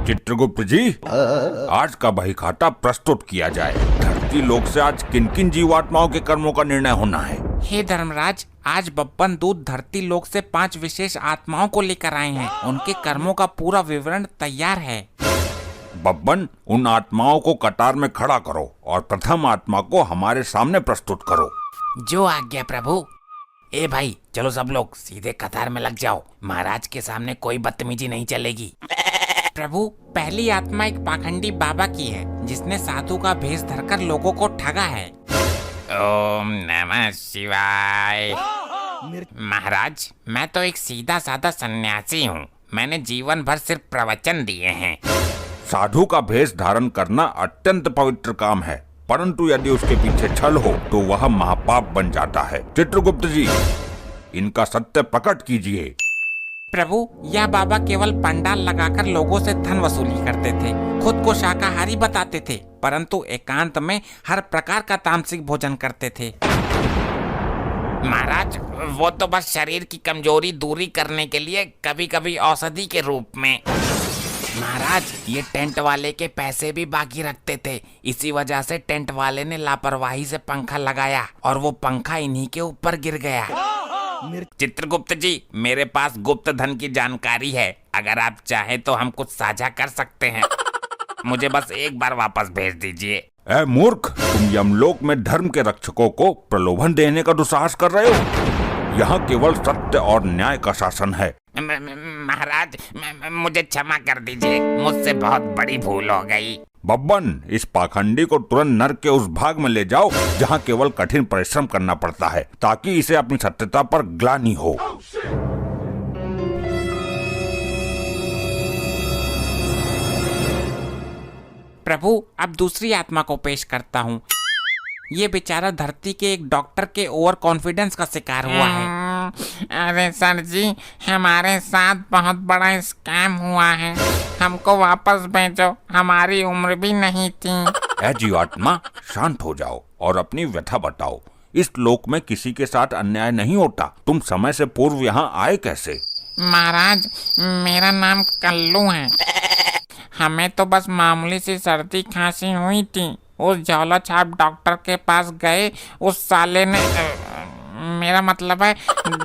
चित्रगुप्त जी, आज का बही खाता प्रस्तुत किया जाए। धरती लोक से आज किन किन जीवात्माओं के कर्मों का निर्णय होना है? हे धर्मराज, आज बब्बन दूत धरती लोक से 5 विशेष आत्माओं को लेकर आए हैं। उनके कर्मों का पूरा विवरण तैयार है। बब्बन, उन आत्माओं को कतार में खड़ा करो और प्रथम आत्मा को हमारे सामने प्रस्तुत करो। जो आज्ञा प्रभु। ए भाई, चलो सब लोग सीधे कतार में लग जाओ। महाराज के सामने कोई बदतमीजी नहीं चलेगी। प्रभु, पहली आत्मा एक पाखंडी बाबा की है, जिसने साधु का भेष धरकर लोगों को ठगा है। ओम नमः शिवाय। महाराज, मैं तो एक सीधा साधा सन्यासी हूँ। मैंने जीवन भर सिर्फ प्रवचन दिए हैं। साधु का भेष धारण करना अत्यंत पवित्र काम है, परंतु यदि उसके पीछे छल हो तो वह महापाप बन जाता है। चित्रगुप्त जी, इनका सत्य प्रकट कीजिए। प्रभु, यह बाबा केवल पंडाल लगाकर लोगों से धन वसूली करते थे। खुद को शाकाहारी बताते थे, परंतु एकांत में हर प्रकार का तामसिक भोजन करते थे। महाराज, वो तो बस शरीर की कमजोरी दूरी करने के लिए कभी कभी औषधि के रूप में। महाराज, ये टेंट वाले के पैसे भी बाकी रखते थे। इसी वजह से टेंट वाले ने लापरवाही से पंखा लगाया और वो पंखा इन्हीं के ऊपर गिर गया। चित्रगुप्त जी, मेरे पास गुप्त धन की जानकारी है। अगर आप चाहें तो हम कुछ साझा कर सकते हैं। मुझे बस एक बार वापस भेज दीजिए। ऐ मूर्ख, तुम यमलोक में धर्म के रक्षकों को प्रलोभन देने का दुस्साहस कर रहे हो। यहाँ केवल सत्य और न्याय का शासन है। महाराज, मुझे क्षमा कर दीजिए। मुझसे बहुत बड़ी भूल हो गई। बब्बन, इस पाखंडी को तुरंत नर्क के उस भाग में ले जाओ जहाँ केवल कठिन परिश्रम करना पड़ता है, ताकि इसे अपनी सत्यता पर ग्लानि हो। प्रभु, अब दूसरी आत्मा को पेश करता हूँ। ये बेचारा धरती के एक डॉक्टर के ओवर कॉन्फिडेंस का शिकार हुआ है। अरे सर जी, हमारे साथ बहुत बड़ा स्कैम हुआ है। हमको वापस भेजो, हमारी उम्र भी नहीं थी। ऐ जीवात्मा, शांत हो जाओ और अपनी व्यथा बताओ। इस लोक में किसी के साथ अन्याय नहीं होता। तुम समय से पूर्व यहाँ आए कैसे? महाराज, मेरा नाम कल्लू है। हमें तो बस मामूली सी सर्दी खांसी हुई थी। उस झोला छाप डॉक्टर के पास गए। उस साले ने मेरा मतलब है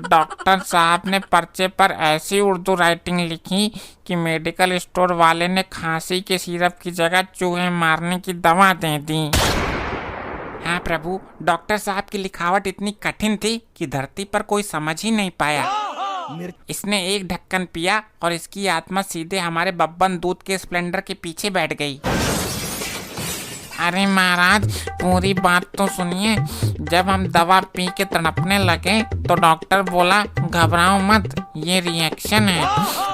डॉक्टर साहब ने पर्चे पर ऐसी उर्दू राइटिंग लिखी कि मेडिकल स्टोर वाले ने खांसी के सिरप की जगह चूहे मारने की दवा दे दी। हाँ प्रभु, डॉक्टर साहब की लिखावट इतनी कठिन थी कि धरती पर कोई समझ ही नहीं पाया। इसने एक ढक्कन पिया और इसकी आत्मा सीधे हमारे बब्बन दूत के स्प्लेंडर के पीछे बैठ गई। अरे महाराज, पूरी बात तो सुनिए। जब हम दवा पी के तड़पने लगे तो डॉक्टर बोला, घबराओ मत, ये रिएक्शन है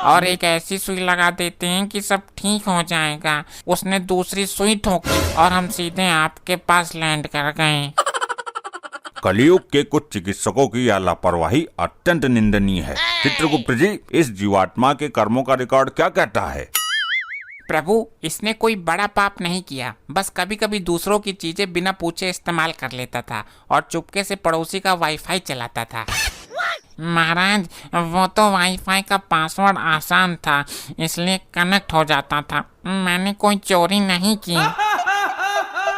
और एक ऐसी सुई लगा देते हैं कि सब ठीक हो जाएगा। उसने दूसरी सुई ठोकी और हम सीधे आपके पास लैंड कर गए। कलयुग के कुछ चिकित्सकों की यह लापरवाही अत्यंत निंदनीय है। चित्रगुप्त जी, इस जीवात्मा के कर्मों का रिकॉर्ड क्या कहता है? प्रभु, इसने कोई बड़ा पाप नहीं किया। बस कभी कभी दूसरों की चीजें बिना पूछे इस्तेमाल कर लेता था और चुपके से पड़ोसी का वाईफाई चलाता था। महाराज, वो तो वाईफाई का पासवर्ड आसान था, इसलिए कनेक्ट हो जाता था। मैंने कोई चोरी नहीं की।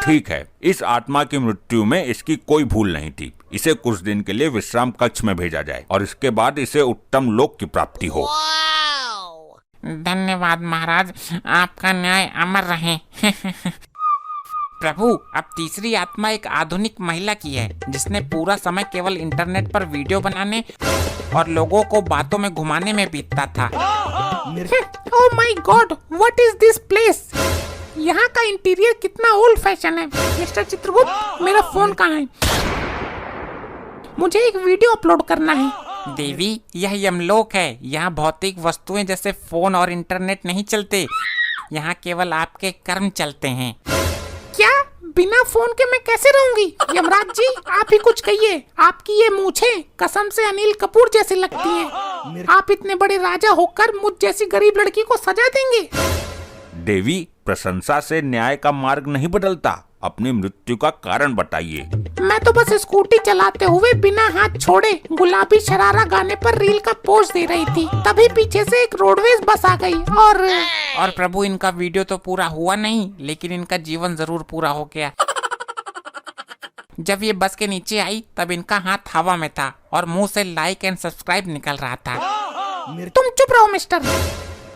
ठीक है, इस आत्मा की मृत्यु में इसकी कोई भूल नहीं थी। इसे कुछ दिन के लिए विश्राम कक्ष में भेजा जाए और इसके बाद इसे उत्तम लोक की प्राप्ति हो। धन्यवाद महाराज, आपका न्याय अमर रहे। प्रभु, अब तीसरी आत्मा एक आधुनिक महिला की है, जिसने पूरा समय केवल इंटरनेट पर वीडियो बनाने और लोगों को बातों में घुमाने में बीतता था। Oh my God, what is this place? यहाँ का इंटीरियर कितना ओल्ड फैशन है। मिस्टर चित्रगुप्त, मेरा फोन कहाँ है? मुझे एक वीडियो अपलोड करना है। देवी, यह यमलोक है। यहाँ भौतिक वस्तुएं जैसे फोन और इंटरनेट नहीं चलते। यहाँ केवल आपके कर्म चलते हैं। क्या? बिना फोन के मैं कैसे रहूंगी? यमराज जी, आप ही कुछ कहिए। आपकी ये मूछें कसम से अनिल कपूर जैसी लगती हैं। आप इतने बड़े राजा होकर मुझ जैसी गरीब लड़की को सजा देंगे? देवी, प्रशंसा से न्याय का मार्ग नहीं बदलता। अपनी मृत्यु का कारण बताइए। मैं तो बस स्कूटी चलाते हुए बिना हाथ छोड़े गुलाबी शरारा गाने पर रील का पोज दे रही थी, तभी पीछे से एक रोडवेज बस आ गई और प्रभु इनका वीडियो तो पूरा हुआ नहीं, लेकिन इनका जीवन जरूर पूरा हो गया। जब ये बस के नीचे आई तब इनका हाथ हवा में था और मुंह से लाइक एंड सब्सक्राइब निकल रहा था। तुम चुप रहो मिस्टर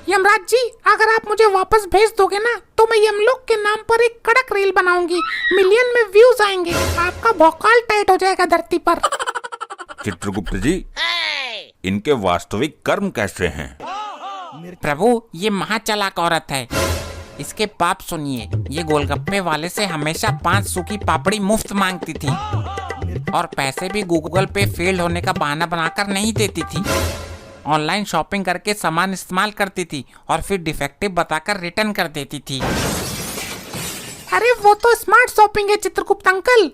यमराज जी, अगर आप मुझे वापस भेज दोगे ना तो मैं यमलोक के नाम पर एक कड़क रील बनाऊंगी, मिलियन में व्यूज आएंगे, आपका भौकाल टाइट हो जाएगा धरती पर। चित्रगुप्त जी, इनके वास्तविक कर्म कैसे हैं? प्रभु ये महाचालाक औरत है, इसके पाप सुनिए। ये गोलगप्पे वाले से हमेशा 5 सूखी पापड़ी मुफ्त मांगती थी और पैसे भी गूगल पे फेल होने का बहाना बनाकर नहीं देती थी। ऑनलाइन शॉपिंग करके सामान इस्तेमाल करती थी और फिर डिफेक्टिव बताकर रिटर्न कर देती थी। अरे वो तो स्मार्ट शॉपिंग है चित्रगुप्त अंकल,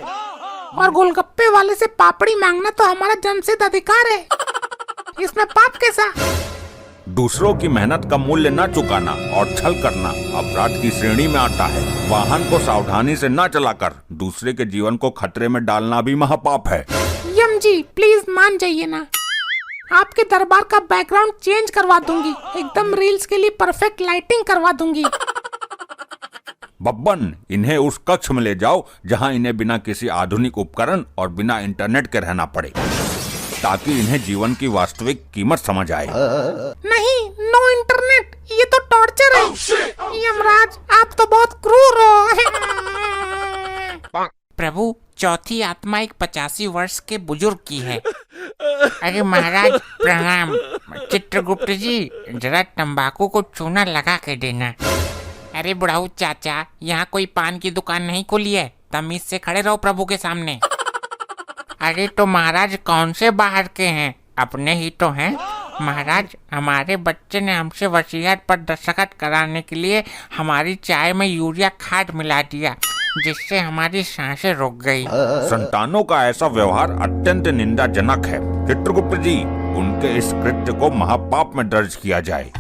और गोलगप्पे वाले से पापड़ी मांगना तो हमारा जन्मसिद्ध अधिकार है, इसमें पाप कैसा? दूसरों की मेहनत का मूल्य न चुकाना और छल करना अपराध की श्रेणी में आता है। वाहन को सावधानी से न चलाकर दूसरे के जीवन को खतरे में डालना भी महापाप है। यम जी प्लीज मान जाइए ना, आपके दरबार का बैकग्राउंड चेंज करवा दूंगी, एकदम रील्स के लिए परफेक्ट लाइटिंग करवा दूंगी। बब्बन, इन्हें उस कक्ष में ले जाओ जहां इन्हें बिना किसी आधुनिक उपकरण और बिना इंटरनेट के रहना पड़े, ताकि इन्हें जीवन की वास्तविक कीमत समझ आए। नहीं, नो इंटरनेट, ये तो टॉर्चर है। यमराज आप तो बहुत क्रूर हो। प्रभु चौथी आत्मा एक 85 वर्ष के बुजुर्ग की है। अरे महाराज प्रणाम। चित्रगुप्त जी जरा तंबाकू को चूना लगा के देना। अरे बुढ़ाऊ चाचा, यहाँ कोई पान की दुकान नहीं खुली है, तमीज से खड़े रहो प्रभु के सामने। अरे तो महाराज कौन से बाहर के हैं, अपने ही तो हैं। महाराज हमारे बच्चे ने हमसे वसीयत पर दस्तखत कराने के लिए हमारी चाय में यूरिया खाद मिला दिया, जिससे हमारी सांसें रुक गई। संतानों का ऐसा व्यवहार अत्यंत निंदाजनक है। चित्रगुप्त जी, उनके इस कृत्य को महापाप में दर्ज किया जाए।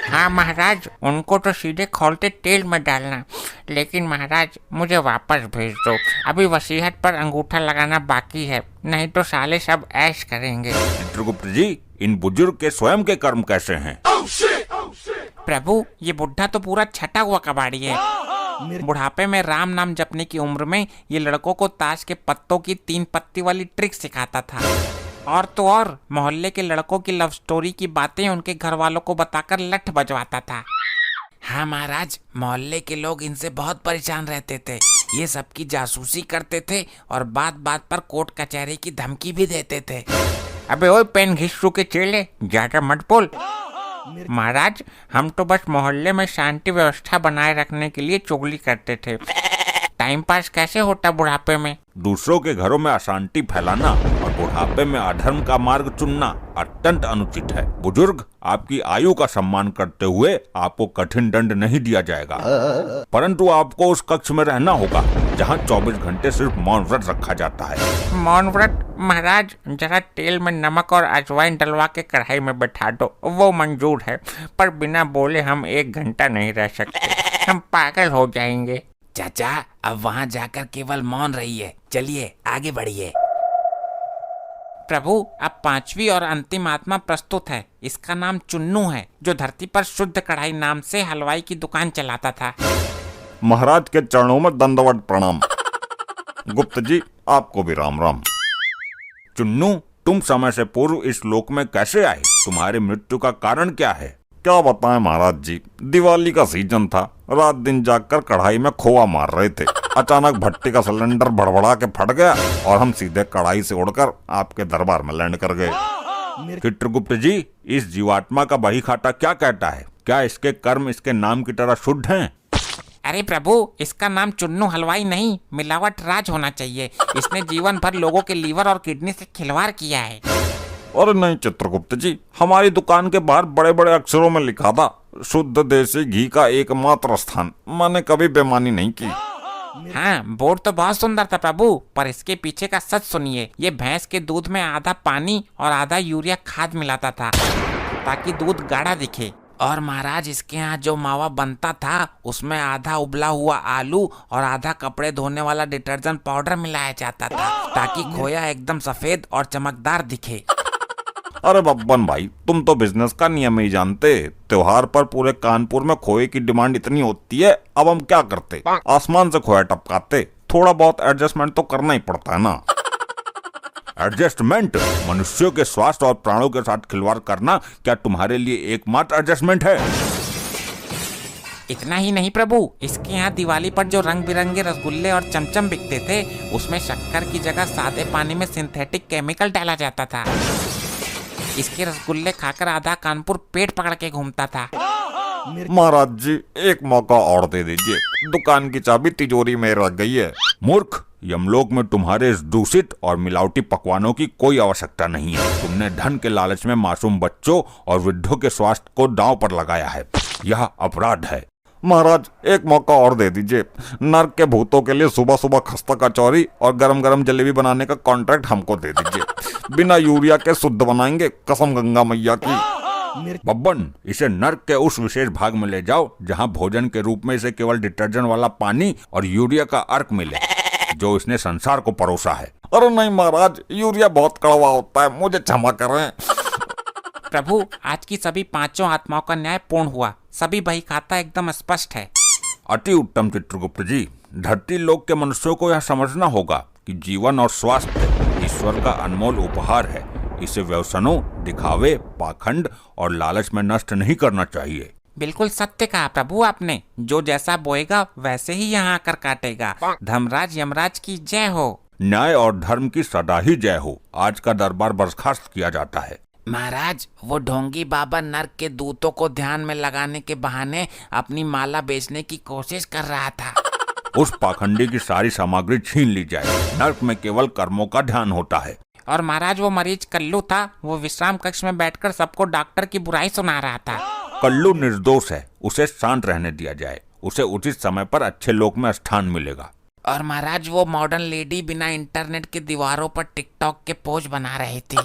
हाँ महाराज, उनको तो सीधे खौलते तेल में डालना, लेकिन महाराज मुझे वापस भेज दो, अभी वसीयत पर अंगूठा लगाना बाकी है, नहीं तो साले सब ऐश करेंगे। चित्रगुप्त जी, इन बुजुर्ग के स्वयं के कर्म कैसे हैं? प्रभु ये बुढ़ा तो पूरा छटा हुआ कबाड़ी है। बुढ़ापे में राम नाम जपने की उम्र में ये लड़कों को ताश के पत्तों की 3 पत्ती वाली ट्रिक सिखाता था, और तो और मोहल्ले के लड़कों की लव स्टोरी की बातें उनके घर वालों को बताकर लठ बजवाता था। हाँ महाराज, मोहल्ले के लोग इनसे बहुत परेशान रहते थे, ये सबकी जासूसी करते थे और बात बात पर कोर्ट कचहरी की धमकी भी देते थे। अबे ओए पेन घिस्सू के चेले, ज्यादा मत बोल। महाराज हम तो बस मोहल्ले में शांति व्यवस्था बनाए रखने के लिए चुगली करते थे, टाइम पास कैसे होता बुढ़ापे में। दूसरों के घरों में अशांति फैलाना और बुढ़ापे में अधर्म का मार्ग चुनना अत्यंत अनुचित है। बुजुर्ग, आपकी आयु का सम्मान करते हुए आपको कठिन दंड नहीं दिया जाएगा, परंतु आपको उस कक्ष में रहना होगा जहां 24 घंटे सिर्फ मौन व्रत रखा जाता है। मौन व्रत? महाराज जरा तेल में नमक और अजवाइन डलवा के कढ़ाई में बैठा दो, वो मंजूर है, पर बिना बोले हम 1 घंटा नहीं रह सकते, हम पागल हो जाएंगे। चाचा अब वहाँ जाकर केवल मौन रहिए, चलिए आगे बढ़िए। प्रभु अब 5वीं और अंतिम आत्मा प्रस्तुत है। इसका नाम चुन्नू है, जो धरती पर शुद्ध कढ़ाई नाम से हलवाई की दुकान चलाता था। महाराज के चरणों में दंडवत प्रणाम। गुप्त जी, आपको भी राम राम। चुन्नू, तुम समय से पूर्व इस लोक में कैसे आए? तुम्हारी मृत्यु का कारण क्या है? क्या बताएं महाराज जी, दिवाली का सीजन था, रात दिन जागकर कढ़ाई में खोआ मार रहे थे, अचानक भट्टी का सिलेंडर भड़बड़ा के फट गया और हम सीधे कढ़ाई से उड़कर आपके दरबार में लैंड कर गए। चित्रगुप्त जी, इस जीवात्मा का बही खाता क्या कहता है? क्या इसके कर्म इसके नाम की तरह शुद्ध हैं? अरे प्रभु, इसका नाम चुन्नू हलवाई नहीं, मिलावट राज होना चाहिए। इसने जीवन भर लोगों के लीवर और किडनी से खिलवाड़ किया है। और नहीं चित्रगुप्त जी, हमारी दुकान के बाहर बड़े बड़े अक्षरों में लिखा था, शुद्ध देसी घी का एकमात्र स्थान। मैंने कभी बेईमानी नहीं की। हाँ, बोर्ड तो बहुत सुंदर था प्रभु, पर इसके पीछे का सच सुनिए। ये भैंस के दूध में आधा पानी और आधा यूरिया खाद मिलाता था, ताकि दूध गाढ़ा दिखे। और महाराज इसके यहाँ जो मावा बनता था उसमें आधा उबला हुआ आलू और आधा कपड़े धोने वाला डिटर्जेंट पाउडर मिलाया जाता था ताकि खोया एकदम सफेद और चमकदार दिखे। अरे बब्बन भाई, तुम तो बिजनेस का नियम ही जानते। त्योहार पर पूरे कानपुर में खोए की डिमांड इतनी होती है, अब हम क्या करते, आसमान से खोया टपकाते। थोड़ा बहुत एडजस्टमेंट तो करना ही पड़ता है ना। एडजस्टमेंट? मनुष्यों के स्वास्थ्य और प्राणों के साथ खिलवाड़ करना क्या तुम्हारे लिए एकमात्र एडजस्टमेंट है? इतना ही नहीं प्रभु, इसके यहाँ दिवाली पर जो रंग बिरंगे रसगुल्ले और चमचम बिकते थे उसमें शक्कर की जगह सादे पानी में सिंथेटिक केमिकल डाला जाता था। इसके रसगुल्ले खाकर आधा कानपुर पेट पकड़ के घूमता था। महाराज जी, एक मौका और दे दीजिए, दुकान की चाबी तिजोरी में रह गई है। मूर्ख, यमलोक में तुम्हारे इस दूषित और मिलावटी पकवानों की कोई आवश्यकता नहीं है। तुमने धन के लालच में मासूम बच्चों और वृद्धों के स्वास्थ्य को दांव पर लगाया है। यह अपराध है। महाराज, एक मौका और दे दीजिए। नर्क के भूतों के लिए सुबह सुबह खस्ता कचौरी और गरम गरम जलेबी बनाने का कॉन्ट्रैक्ट हमको दे दीजिए। बिना यूरिया के शुद्ध बनाएंगे, कसम गंगा मैया की। बब्बन, इसे नर्क के उस विशेष भाग में ले जाओ जहां भोजन के रूप में इसे केवल डिटर्जेंट वाला पानी और यूरिया का अर्क मिले जो इसने संसार को परोसा है। अरे नहीं महाराज, यूरिया बहुत कड़वा होता है, मुझे क्षमा करें। प्रभु, आज की सभी पांचों आत्माओं का न्याय पूर्ण हुआ। सभी बही खाता एकदम स्पष्ट है। अति उत्तम चित्रगुप्त जी। धरती लोक के मनुष्यों को यह समझना होगा कि जीवन और स्वास्थ्य ईश्वर का अनमोल उपहार है। इसे व्यसनों, दिखावे, पाखंड और लालच में नष्ट नहीं करना चाहिए। बिल्कुल सत्य कहा प्रभु आपने। जो जैसा बोएगा वैसे ही यहाँ आकर काटेगा। धर्मराज यमराज की जय हो। न्याय और धर्म की सदा ही जय हो। आज का दरबार बर्खास्त किया जाता है। महाराज, वो ढोंगी बाबा नर्क के दूतों को ध्यान में लगाने के बहाने अपनी माला बेचने की कोशिश कर रहा था। उस पाखंडी की सारी सामग्री छीन ली जाए। नर्क में केवल कर्मों का ध्यान होता है। और महाराज, वो मरीज कल्लू था, वो विश्राम कक्ष में बैठकर सबको डॉक्टर की बुराई सुना रहा था। कल्लू निर्दोष है, उसे शांत रहने दिया जाए। उसे उचित समय पर अच्छे लोक में स्थान मिलेगा। और महाराज, वो मॉडर्न लेडी बिना इंटरनेट के दीवारों पर टिकटॉक के पोज बना रही थी।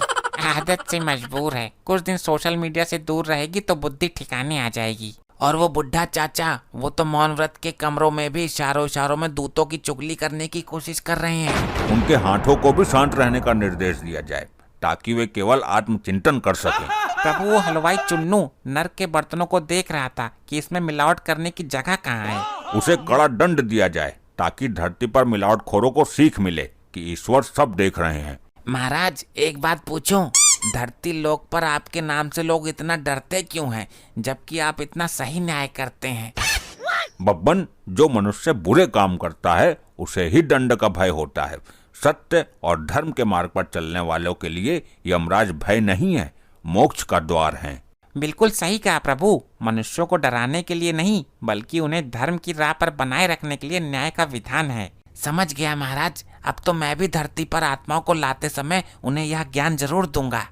आदत से मजबूर है। कुछ दिन सोशल मीडिया से दूर रहेगी तो बुद्धि ठिकाने आ जाएगी। और वो बुढ़ा चाचा, वो तो मौन व्रत के कमरों में भी इशारों इशारों में दूतों की चुगली करने की कोशिश कर रहे हैं। उनके हाथों को भी शांत रहने का निर्देश दिया जाए ताकि वे केवल आत्मचिंतन कर सकें। प्रभु, वो हलवाई चुन्नू नर्क के बर्तनों को देख रहा था कि इसमें मिलावट करने की जगह कहाँ है। उसे कड़ा दंड दिया जाए ताकि धरती पर मिलावटखोरों को सीख मिले कि ईश्वर सब देख रहे हैं। महाराज, एक बात पूछूं? धरती लोक पर आपके नाम से लोग इतना डरते क्यों हैं, जबकि आप इतना सही न्याय करते हैं? बब्बन, जो मनुष्य बुरे काम करता है उसे ही दंड का भय होता है। सत्य और धर्म के मार्ग पर चलने वालों के लिए यमराज भय नहीं है, मोक्ष का द्वार है। बिल्कुल सही कहा प्रभु। मनुष्यों को डराने के लिए नहीं, बल्कि उन्हें धर्म की राह पर बनाए रखने के लिए न्याय का विधान है। समझ गया महाराज। अब तो मैं भी धरती पर आत्माओं को लाते समय उन्हें यह ज्ञान जरूर दूंगा।